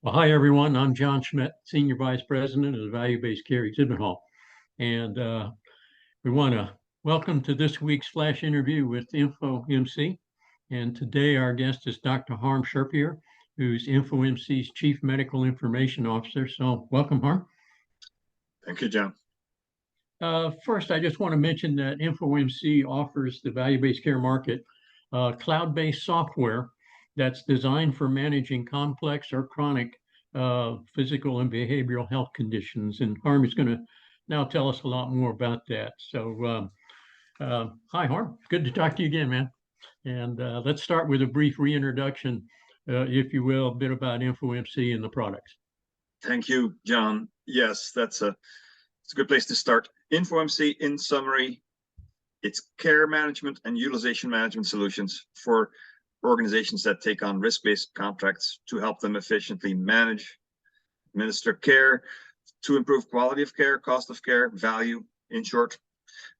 Well, hi, everyone. I'm John Schmitt, Senior Vice President of the Value-Based Care Exhibit Hall. And we want to welcome to this week's flash interview with InfoMC. And today our guest is Dr. Harm Scherpbier, who's InfoMC's Chief Medical Information Officer. So welcome, Harm. Thank you, John. First, I just want to mention that InfoMC offers the value-based care market cloud-based software that's designed for managing complex or chronic physical and behavioral health conditions. And Harm is going to now tell us a lot more about that. So hi, Harm. Good to talk to you again, man. And let's start with a brief reintroduction, if you will, a bit about InfoMC and the products. Thank you, John. Yes, it's a good place to start. InfoMC, in summary, it's care management and utilization management solutions for organizations that take on risk-based contracts to help them efficiently manage, administer care, to improve quality of care, cost of care, value, in short.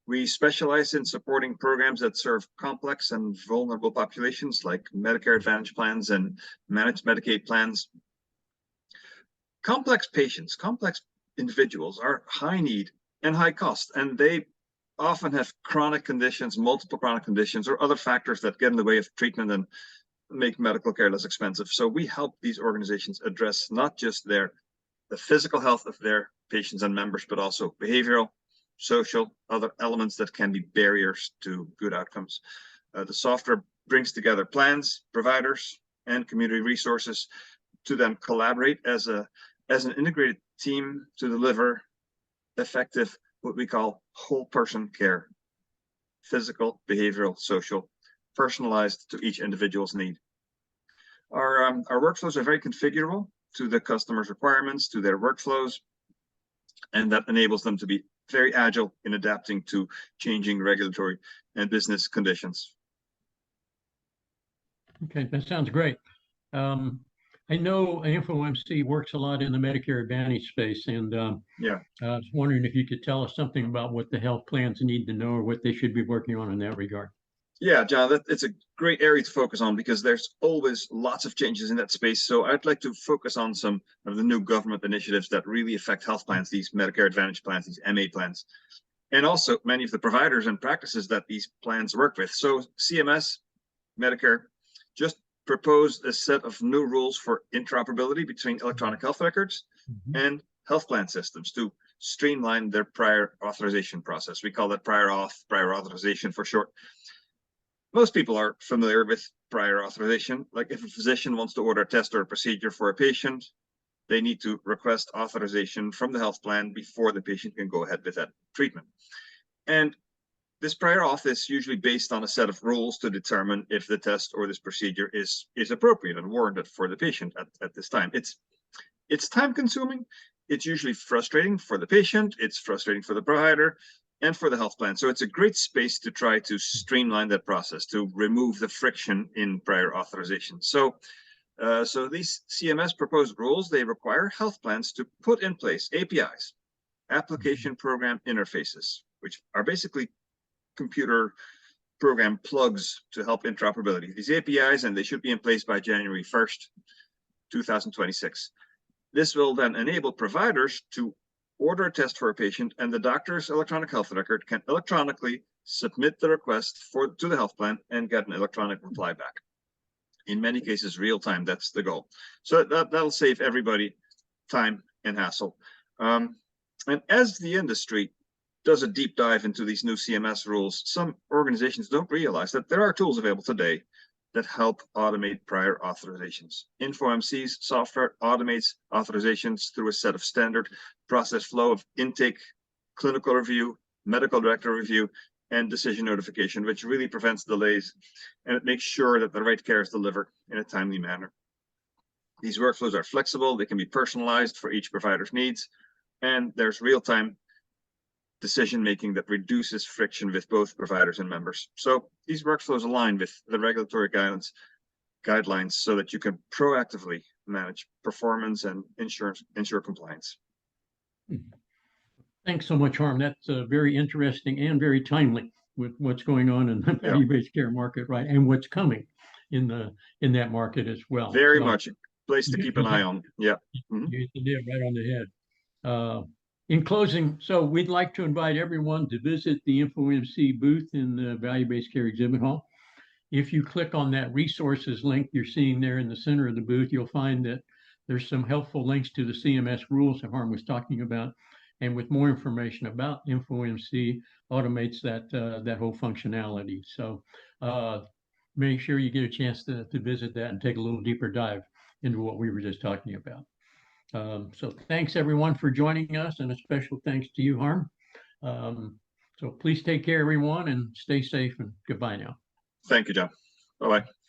We specialize in supporting programs that serve complex and vulnerable populations like Medicare Advantage plans and managed Medicaid plans. Complex patients, complex individuals are high need and high cost, and they often have chronic conditions, multiple chronic conditions, or other factors that get in the way of treatment and make medical care less expensive. So we help these organizations address not just the physical health of their patients and members, but also behavioral, social, other elements that can be barriers to good outcomes. The software brings together plans, providers, and community resources to then collaborate as an integrated team to deliver effective, what we call whole person care, physical, behavioral, social, personalized to each individual's need. Our workflows are very configurable to the customer's requirements, to their workflows, and that enables them to be very agile in adapting to changing regulatory and business conditions. Okay, that sounds great. I know InfoMC works a lot in the Medicare Advantage space, and I was wondering if you could tell us something about what the health plans need to know or what they should be working on in that regard. Yeah, John, it's a great area to focus on because there's always lots of changes in that space. So I'd like to focus on some of the new government initiatives that really affect health plans, these Medicare Advantage plans, these MA plans, and also many of the providers and practices that these plans work with. So CMS, Medicare, just proposed a set of new rules for interoperability between electronic health records and health plan systems to streamline their prior authorization process. We call that prior authorization for short. Most people are familiar with prior authorization. Like if a physician wants to order a test or a procedure for a patient, they need to request authorization from the health plan before the patient can go ahead with that treatment. And this prior auth is usually based on a set of rules to determine if the test or this procedure is appropriate and warranted for the patient at this time. It's time consuming. It's usually frustrating for the patient. It's frustrating for the provider and for the health plan. So it's a great space to try to streamline that process, to remove the friction in prior authorization. So these CMS proposed rules, they require health plans to put in place APIs, application program interfaces, which are basically computer program plugs to help interoperability. These APIs, and they should be in place by January 1st, 2026. This will then enable providers to order a test for a patient, and the doctor's electronic health record can electronically submit the request to the health plan and get an electronic reply back. In many cases, real time, that's the goal. So that'll save everybody time and hassle. And as the industry does a deep dive into these new CMS rules, some organizations don't realize that there are tools available today that help automate prior authorizations. InfoMC's software automates authorizations through a set of standard process flow of intake, clinical review, medical director review, and decision notification, which really prevents delays, and it makes sure that the right care is delivered in a timely manner. These workflows are flexible, they can be personalized for each provider's needs, and there's real-time decision-making that reduces friction with both providers and members. So these workflows align with the regulatory guidelines so that you can proactively manage performance and ensure compliance. Thanks so much, Harm. That's very interesting and very timely with what's going on in the value-based care market, right? And what's coming in that market as well. Very much. place to keep an eye on. Yeah. You hit the nail right on the head. In closing, so we'd like to invite everyone to visit the InfoMC booth in the Value-Based Care Exhibit Hall. If you click on that resources link you're seeing there in the center of the booth, you'll find that there's some helpful links to the CMS rules that Harm was talking about. And with more information about InfoMC, automates that whole functionality. So make sure you get a chance to visit that and take a little deeper dive into what we were just talking about. So thanks everyone for joining us, and a special thanks to you, Harm. So please take care, everyone, and stay safe, and goodbye now. Thank you, John. Bye-bye.